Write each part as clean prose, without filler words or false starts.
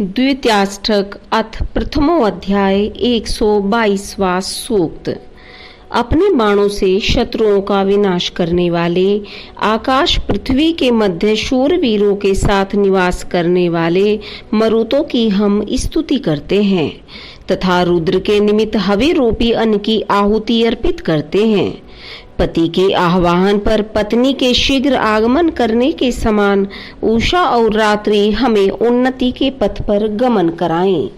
द्वितीयाष्टक अथ प्रथमो अध्याय 122वां सूक्त। अपने बाणों से शत्रुओं का विनाश करने वाले, आकाश पृथ्वी के मध्य शूरवीरों के साथ निवास करने वाले मरुतों की हम स्तुति करते हैं तथा रुद्र के निमित्त हवि रूपी अन्न की आहुति अर्पित करते हैं। पति के आह्वान पर पत्नी के शीघ्र आगमन करने के समान उषा और रात्रि हमें उन्नति के पथ पर गमन कराएं।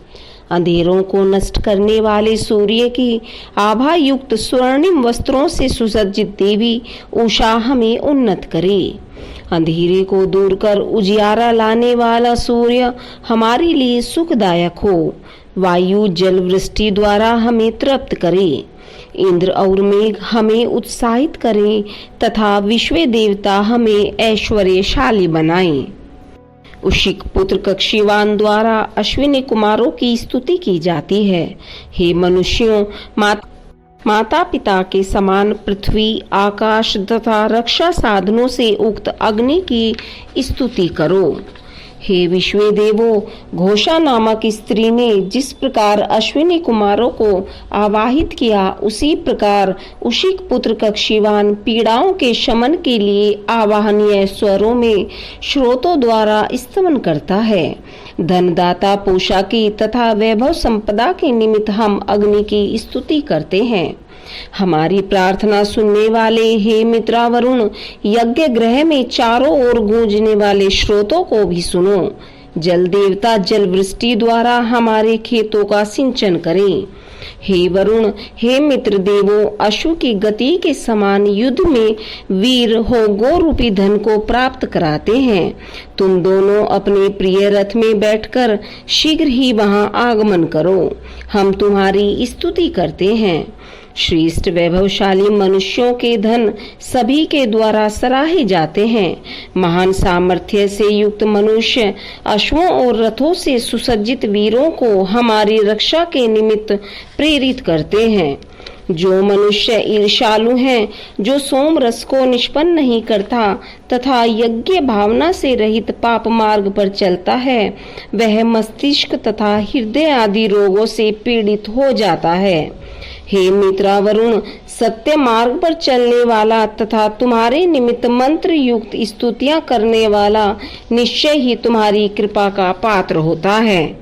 अंधेरों को नष्ट करने वाले सूर्य की आभा युक्त स्वर्णिम वस्त्रों से सुसज्जित देवी उषा हमें उन्नत करे। अंधेरे को दूर कर उजियारा लाने वाला सूर्य हमारे लिए सुखदायक हो। वायु जल वृष्टि द्वारा हमें तृप्त करे। इंद्र और मेघ हमें उत्साहित करें तथा विश्व देवता हमें ऐश्वर्यशाली बनाएं। उशिक पुत्र कक्षीवान द्वारा अश्विनी कुमारों की स्तुति की जाती है। हे मनुष्यों, माता पिता के समान पृथ्वी, आकाश तथा रक्षा साधनों से उक्त अग्नि की स्तुति करो। हे विश्व देवों, घोषा नामक स्त्री ने जिस प्रकार अश्विनी कुमारों को आवाहित किया, उसी प्रकार उशिक पुत्र कक्षीवान पीड़ाओं के शमन के लिए आवाहनीय स्वरों में श्रोतों द्वारा स्तवन करता है। धनदाता पोषा की तथा वैभव संपदा के निमित्त हम अग्नि की स्तुति करते हैं। हमारी प्रार्थना सुनने वाले हे मित्रा वरुण, यज्ञ गृह में चारों ओर गूंजने वाले स्रोतों को भी सुनो। जल देवता जल वृष्टि द्वारा हमारे खेतों का सिंचन करें। हे वरुण, हे मित्र देवों, अश्व की गति के समान युद्ध में वीर हो गो रूपी धन को प्राप्त कराते हैं। तुम दोनों अपने प्रिय रथ में बैठकर शीघ्र ही वहां आगमन करो। हम तुम्हारी स्तुति करते हैं। श्रेष्ठ वैभवशाली मनुष्यों के धन सभी के द्वारा सराहे जाते हैं। महान सामर्थ्य से युक्त मनुष्य अश्वों और रथों से सुसज्जित वीरों को हमारी रक्षा के निमित्त प्रेरित करते हैं। जो मनुष्य ईर्ष्यालु हैं, जो सोम रस को निष्पन्न नहीं करता तथा यज्ञ भावना से रहित पाप मार्ग पर चलता है, वह मस्तिष्क तथा हृदय आदि रोगों से पीड़ित हो जाता है। हे मित्रा वरुण, सत्य मार्ग पर चलने वाला तथा तुम्हारे निमित्त मंत्र युक्त स्तुतियां करने वाला निश्चय ही तुम्हारी कृपा का पात्र होता है।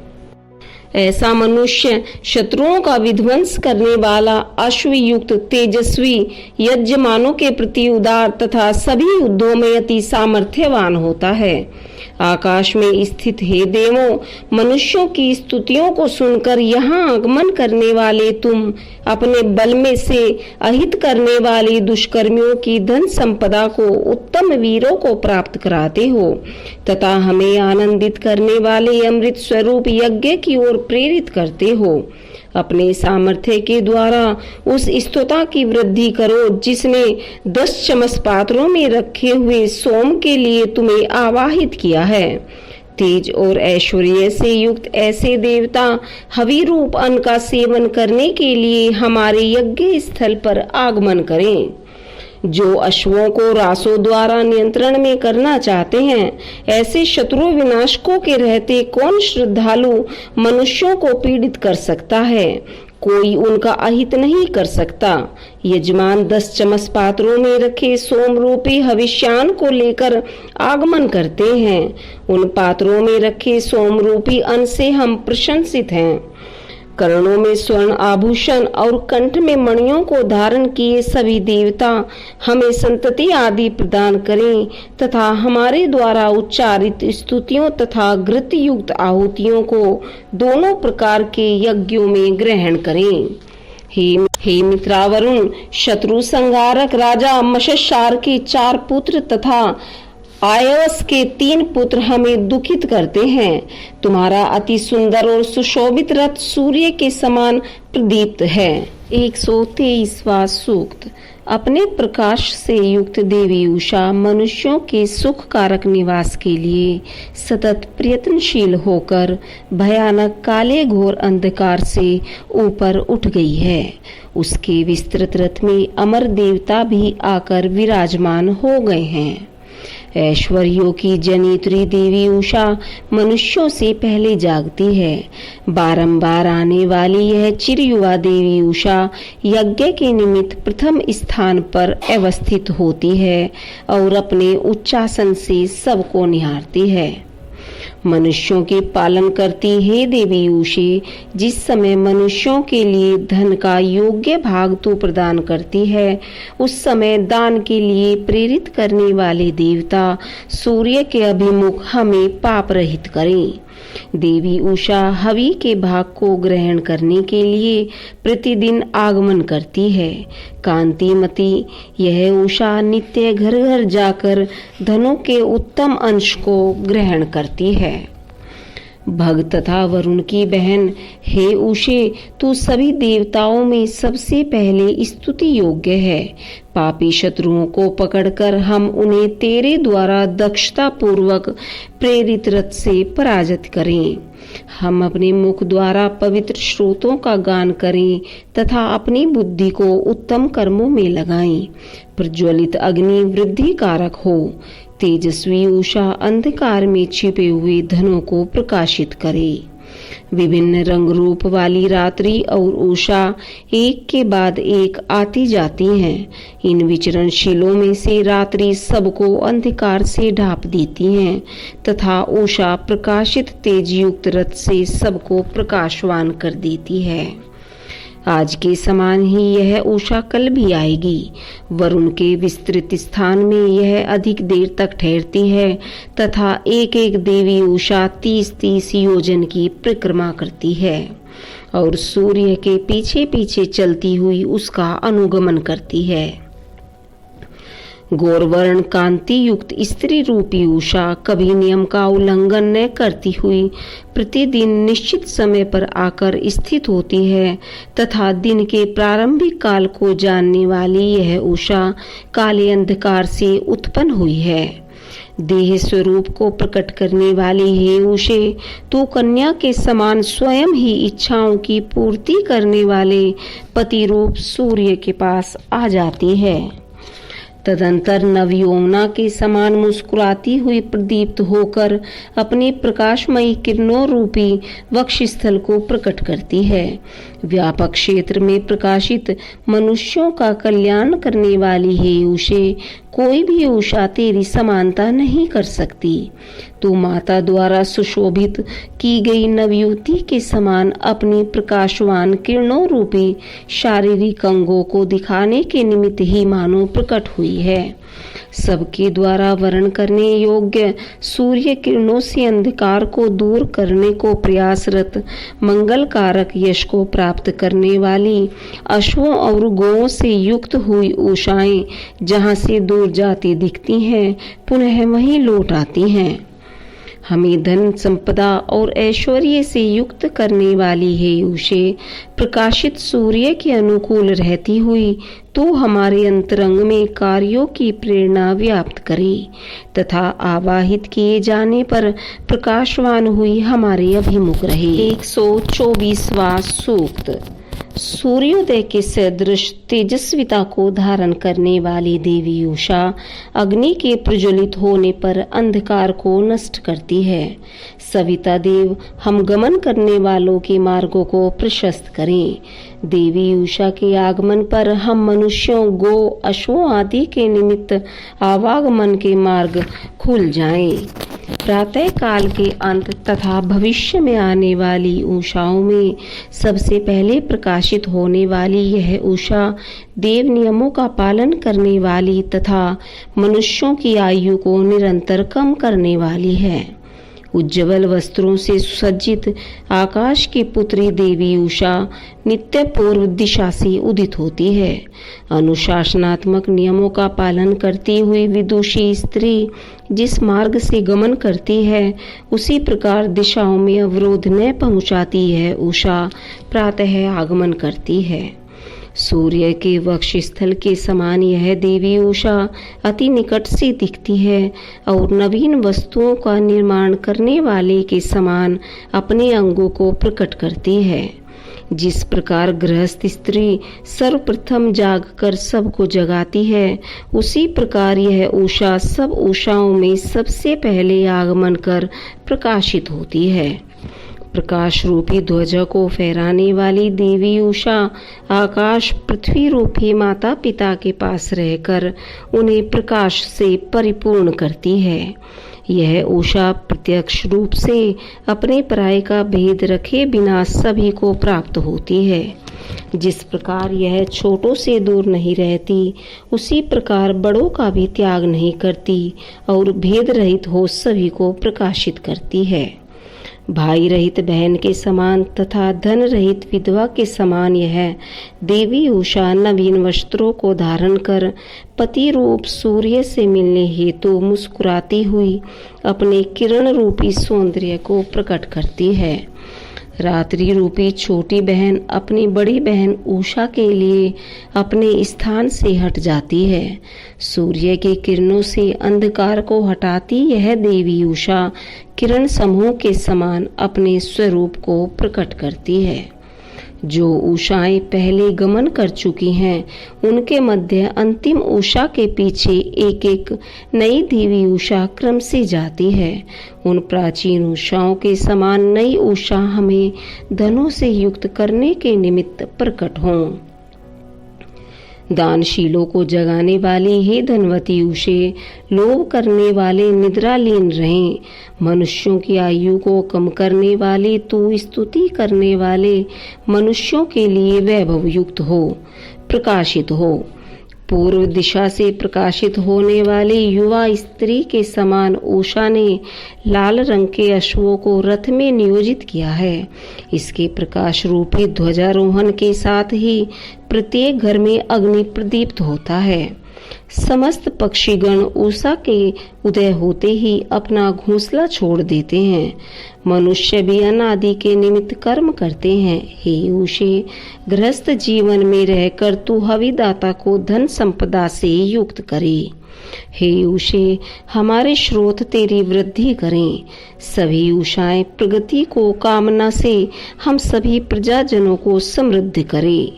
ऐसा मनुष्य शत्रुओं का विध्वंस करने वाला, अश्वयुक्त, तेजस्वी, यजमानों के प्रति उदार तथा सभी युद्धों में अति सामर्थ्यवान होता है। आकाश में स्थित हे देवों, मनुष्यों की स्तुतियों को सुनकर यहाँ आगमन करने वाले तुम अपने बल में से अहित करने वाले दुष्कर्मियों की धन संपदा को उत्तम वीरों को प्राप्त कराते हो तथा हमें आनंदित करने वाले अमृत स्वरूप यज्ञ की ओर प्रेरित करते हो। अपने सामर्थ्य के द्वारा उस स्तुता की वृद्धि करो जिसने 10 चमस पात्रों में रखे हुए सोम के लिए तुम्हें आवाहित किया है। तेज और ऐश्वर्य से युक्त ऐसे देवता हवि रूप अन्न का सेवन करने के लिए हमारे यज्ञ स्थल पर आगमन करें। जो अश्वों को रासों द्वारा नियंत्रण में करना चाहते हैं, ऐसे शत्रु विनाशकों के रहते कौन श्रद्धालु मनुष्यों को पीड़ित कर सकता है? कोई उनका अहित नहीं कर सकता। यजमान 10 चमस पात्रों में रखे सोम रूपी हविष्यान को लेकर आगमन करते हैं। उन पात्रों में रखे सोम रूपी अन्न से हम प्रशंसित हैं। कर्णों में स्वर्ण आभूषण और कंठ में मणियों को धारण किए सभी देवता हमें संतति आदि प्रदान करें तथा हमारे द्वारा उच्चारित स्तुतियों तथा घृत युक्त आहुतियों को दोनों प्रकार के यज्ञों में ग्रहण करें। हे मित्रा वरुण, शत्रु संहारक राजा मशशार के 4 पुत्र तथा आयवस के 3 पुत्र हमें दुखित करते हैं। तुम्हारा अति सुंदर और सुशोभित रथ सूर्य के समान प्रदीप्त है। 123वां सूक्त। अपने प्रकाश से युक्त देवी उषा मनुष्यों के सुख कारक निवास के लिए सतत प्रयत्नशील होकर भयानक काले घोर अंधकार से ऊपर उठ गई है। उसके विस्तृत रथ में अमर देवता भी आकर विराजमान हो गए हैं। ऐश्वर्यों की जनित्री देवी उषा मनुष्यों से पहले जागती है। बारंबार आने वाली यह चिरयुवा देवी उषा यज्ञ के निमित्त प्रथम स्थान पर अवस्थित होती है और अपने उच्चासन से सबको निहारती है। मनुष्यों के पालन करती हे देवी उषे, जिस समय मनुष्यों के लिए धन का योग्य भाग तू प्रदान करती है, उस समय दान के लिए प्रेरित करने वाले देवता सूर्य के अभिमुख हमें पाप रहित करें। देवी उषा हवि के भाग को ग्रहण करने के लिए प्रतिदिन आगमन करती है। कांतिमती यह उषा नित्य घर घर जाकर धनों के उत्तम अंश को ग्रहण करती है। भग तथा वरुण की बहन हे उषे, तू सभी देवताओं में सबसे पहले स्तुति योग्य है। पापी शत्रुओं को पकड़कर हम उन्हें तेरे द्वारा दक्षता पूर्वक प्रेरित रथ से पराजित करें। हम अपने मुख द्वारा पवित्र श्रोतों का गान करें तथा अपनी बुद्धि को उत्तम कर्मों में लगाएं। प्रज्वलित अग्नि वृद्धि कारक हो। तेजस्वी उषा अंधकार में छिपे हुए धनों को प्रकाशित करे। विभिन्न रंग रूप वाली रात्रि और उषा एक के बाद एक आती जाती हैं। इन विचरणशीलों में से रात्रि सबको अंधकार से ढांप देती हैं तथा उषा प्रकाशित तेजयुक्त रथ से सबको प्रकाशवान कर देती है। आज के समान ही यह उषा कल भी आएगी। वरुण के विस्तृत स्थान में यह अधिक देर तक ठहरती है तथा एक एक देवी उषा 30-30 योजन की परिक्रमा करती है और सूर्य के पीछे पीछे चलती हुई उसका अनुगमन करती है। गौरवर्ण कांति युक्त स्त्री रूपी उषा कभी नियम का उल्लंघन न करती हुई प्रतिदिन निश्चित समय पर आकर स्थित होती है तथा दिन के प्रारंभिक काल को जानने वाली यह उषा काले अंधकार से उत्पन्न हुई है। देह स्वरूप को प्रकट करने वाली हे उषे, तू कन्या के समान स्वयं ही इच्छाओं की पूर्ति करने वाले पति रूप सूर्य के पास आ जाती है। तदंतर नवयौवना के समान मुस्कुराती हुई प्रदीप्त होकर अपने प्रकाशमयी किरणों रूपी वक्षस्थल को प्रकट करती है। व्यापक क्षेत्र में प्रकाशित मनुष्यों का कल्याण करने वाली हे उषे, कोई भी उषा तेरी समानता नहीं कर सकती। तू माता द्वारा सुशोभित की गई नवयुवती के समान अपनी प्रकाशवान किरणों रूपी शारीरिक अंगों को दिखाने के निमित्त ही मानो प्रकट हुई है। सबके द्वारा वर्ण करने योग्य सूर्य किरणों से अंधकार को दूर करने को प्रयासरत मंगल कारक यश को प्राप्त करने वाली अश्वों और गौओं से युक्त हुई उषाएं जहां से दूर जाती दिखती हैं, पुनः वहीं लौट आती हैं। हमें धन संपदा और ऐश्वर्य से युक्त करने वाली हे उषे, प्रकाशित सूर्य के अनुकूल रहती हुई तू हमारे अंतरंग में कार्यों की प्रेरणा व्याप्त करे तथा आवाहित किए जाने पर प्रकाशवान हुई हमारे अभिमुख रहे। 124वां सूक्त। सूर्योदय के सदृश तेजस्विता को धारण करने वाली देवी उषा अग्नि के प्रज्वलित होने पर अंधकार को नष्ट करती है। सविता देव, हम गमन करने वालों के मार्गों को प्रशस्त करें। देवी उषा के आगमन पर हम मनुष्यों, गो, अश्वों आदि के निमित्त आवागमन के मार्ग खुल जाएं। प्रातः काल के अंत तथा भविष्य में आने वाली उषाओं में सबसे पहले प्रकाशित होने वाली यह उषा देव नियमों का पालन करने वाली तथा मनुष्यों की आयु को निरंतर कम करने वाली है। उज्ज्वल वस्त्रों से सुसज्जित आकाश की पुत्री देवी उषा नित्य पूर्व दिशा से उदित होती है। अनुशासनात्मक नियमों का पालन करती हुई विदुषी स्त्री जिस मार्ग से गमन करती है, उसी प्रकार दिशाओं में अवरोध न पहुंचाती है उषा प्रातः आगमन करती है। सूर्य के वक्षस्थल के समान यह देवी उषा अति निकट से दिखती है और नवीन वस्तुओं का निर्माण करने वाले के समान अपने अंगों को प्रकट करती है। जिस प्रकार गृहस्थ स्त्री सर्वप्रथम जागकर सबको जगाती है, उसी प्रकार यह उषा सब उषाओं में सबसे पहले आगमन कर प्रकाशित होती है। प्रकाश रूपी ध्वजा को फहराने वाली देवी उषा आकाश पृथ्वी रूपी माता पिता के पास रहकर उन्हें प्रकाश से परिपूर्ण करती है। यह उषा प्रत्यक्ष रूप से अपने पराये का भेद रखे बिना सभी को प्राप्त होती है। जिस प्रकार यह छोटों से दूर नहीं रहती, उसी प्रकार बड़ों का भी त्याग नहीं करती और भेद रहित हो सभी को प्रकाशित करती है। भाई रहित बहन के समान तथा धन रहित विधवा के समान यह देवी उषा नवीन वस्त्रों को धारण कर पति रूप सूर्य से मिलने हेतु मुस्कुराती हुई अपने किरण रूपी सौंदर्य को प्रकट करती है। रात्रि रूपी छोटी बहन अपनी बड़ी बहन उषा के लिए अपने स्थान से हट जाती है। सूर्य की किरणों से अंधकार को हटाती यह देवी उषा किरण समूह के समान अपने स्वरूप को प्रकट करती है। जो उषाएं पहले गमन कर चुकी हैं, उनके मध्य अंतिम उषा के पीछे एक एक नई देवी उषा क्रम से जाती है। उन प्राचीन उषाओं के समान नई उषा हमें धनों से युक्त करने के निमित्त प्रकट हों। दानशीलों को जगाने वाली हे धनवती उषे, लोभ करने वाले निद्रालीन रहें। मनुष्यों की आयु को कम करने वाले तू स्तुति करने वाले मनुष्यों के लिए वैभव युक्त हो, प्रकाशित हो। पूर्व दिशा से प्रकाशित होने वाली युवा स्त्री के समान उषा ने लाल रंग के अश्वों को रथ में नियोजित किया है। इसके प्रकाश रूपी ध्वजारोहण के साथ ही प्रत्येक घर में अग्नि प्रदीप्त होता है। समस्त पक्षीगण उषा के उदय होते ही अपना घोंसला छोड़ देते हैं। मनुष्य भी अनादि के निमित्त कर्म करते हैं। हे उषे, गृहस्थ जीवन में रहकर तू हविदाता को धन संपदा से युक्त करे। हे उषे, हमारे स्रोत तेरी वृद्धि करें। सभी उषाएं प्रगति को कामना से हम सभी प्रजाजनों को समृद्ध करें।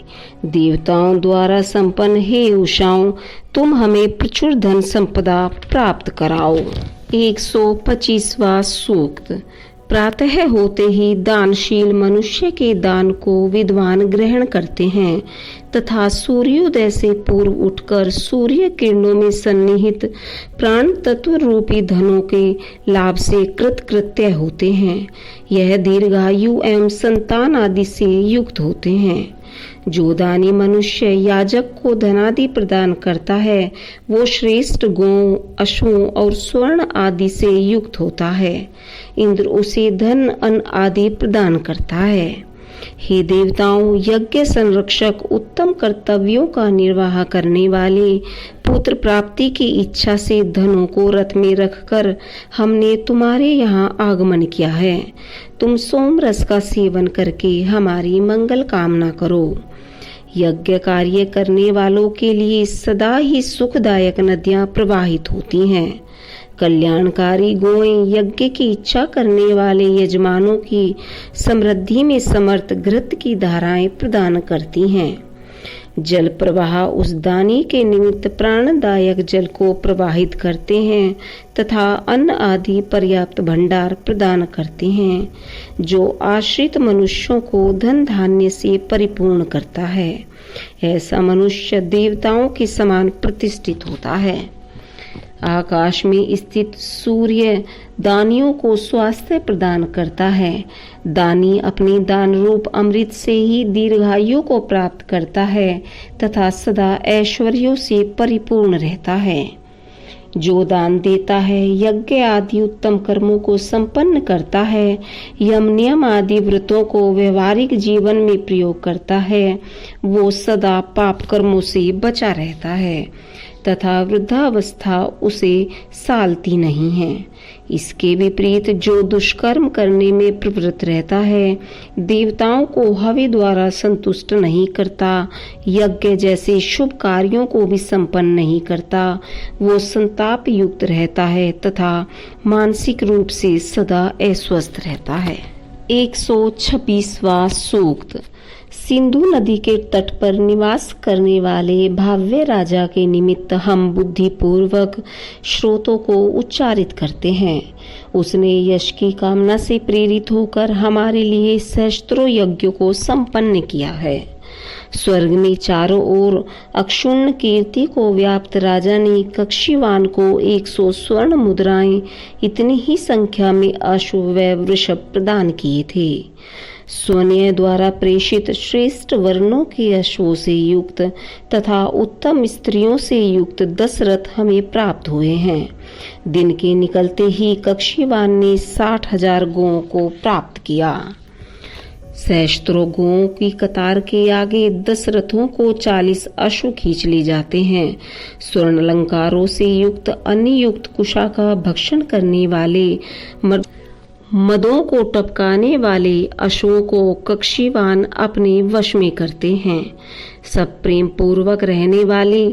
देवताओं द्वारा संपन्न हे उषाओं, तुम हमें प्रचुर धन संपदा प्राप्त कराओ। 125वां सूक्त। प्रातः होते ही दानशील मनुष्य के दान को विद्वान ग्रहण करते हैं तथा सूर्योदय से पूर्व उठकर सूर्य किरणों में सन्निहित प्राण तत्व रूपी धनों के लाभ से कृतकृत्य होते हैं। यह दीर्घायु एवं संतान आदि से युक्त होते हैं। जो दानी मनुष्य याजक को धनादि प्रदान करता है, वो श्रेष्ठ गौ, अश्वों और स्वर्ण आदि से युक्त होता है। इंद्र उसे धन अन्न आदि प्रदान करता है। हे देवताओं, यज्ञ संरक्षक उत्तम कर्तव्यों का निर्वाह करने वाले, पुत्र प्राप्ति की इच्छा से धनों को रथ में रखकर हमने तुम्हारे यहाँ आगमन किया है। तुम सोम रस का सेवन करके हमारी मंगल कामना करो। यज्ञ कार्य करने वालों के लिए सदा ही सुखदायक नदियां प्रवाहित होती हैं। कल्याणकारी गोएं यज्ञ की इच्छा करने वाले यजमानों की समृद्धि में समर्थ घृत की धाराएं प्रदान करती हैं। जल प्रवाह उस दानी के निमित्त प्राणदायक जल को प्रवाहित करते हैं तथा अन्न आदि पर्याप्त भंडार प्रदान करते हैं, जो आश्रित मनुष्यों को धन धान्य से परिपूर्ण करता है। ऐसा मनुष्य देवताओं के समान प्रतिष्ठित होता है। आकाश में स्थित सूर्य दानियों को स्वास्थ्य प्रदान करता है। दानी अपने दान रूप अमृत से ही दीर्घायु को प्राप्त करता है तथा सदा ऐश्वर्यों से परिपूर्ण रहता है। जो दान देता है, यज्ञ आदि उत्तम कर्मों को संपन्न करता है, यम नियम आदि व्रतों को व्यवहारिक जीवन में प्रयोग करता है, वो सदा पाप कर्मों से बचा रहता है तथा वृद्धावस्था उसे सालती नहीं है। इसके विपरीत जो दुष्कर्म करने में प्रवृत्त रहता है, देवताओं को हवि द्वारा संतुष्ट नहीं करता, यज्ञ जैसे शुभ कार्यों को भी संपन्न नहीं करता, वो संताप युक्त रहता है तथा मानसिक रूप से सदा अस्वस्थ रहता है। 126वां सूक्त। सिंधु नदी के तट पर निवास करने वाले भव्य राजा के निमित्त हम बुद्धिपूर्वक श्रोतों को उच्चारित करते हैं। उसने यश की कामना से प्रेरित होकर हमारे लिए सहस्त्रों यज्ञों को संपन्न किया है। स्वर्ग में चारों ओर अक्षुण्ण कीर्ति को व्याप्त राजा ने कक्षीवान को 100 स्वर्ण मुद्राएं इतनी ही संख्या में अश्व व वृषभ प्रदान किए थे। स्वन्य द्वारा प्रेषित श्रेष्ठ वर्णों के अश्वों से युक्त तथा उत्तम स्त्रियों से युक्त 10 रथ हमें प्राप्त हुए हैं। दिन के निकलते ही कक्षीवान ने 60,000 गौओं को प्राप्त किया। सहस्त्रों गौओं की कतार के आगे 10 रथों को 40 अश्व खींच ले जाते हैं। स्वर्ण अलंकारों से युक्त अन्य युक्त कुशा का भक्षण करने वाले मदों को टपकाने वाले अश्वों को कक्षीवान अपने वश में करते हैं। सब प्रेम पूर्वक रहने वाले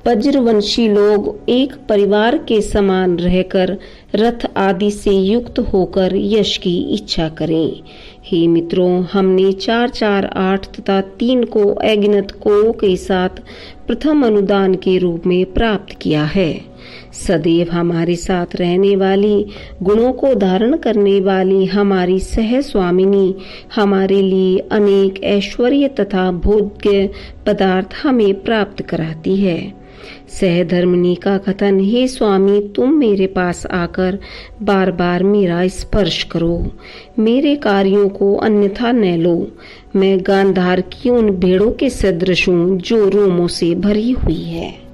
वज्रवंशी लोग एक परिवार के समान रहकर रथ आदि से युक्त होकर यश की इच्छा करें। हे मित्रों, हमने 4, 4, 8 तथा 3 को अगिनत को के साथ प्रथम अनुदान के रूप में प्राप्त किया है। सदैव हमारे साथ रहने वाली, गुणों को धारण करने वाली हमारी सह स्वामिनी हमारे लिए अनेक ऐश्वर्य तथा भोग्य पदार्थ हमें प्राप्त कराती है। सहधर्मिणी का कथन, हे स्वामी, तुम मेरे पास आकर बार बार मेरा स्पर्श करो, मेरे कार्यों को अन्यथा न लो। मैं गांधार की उन भेड़ों के सदृश हूँ जो रोमों से भरी हुई है।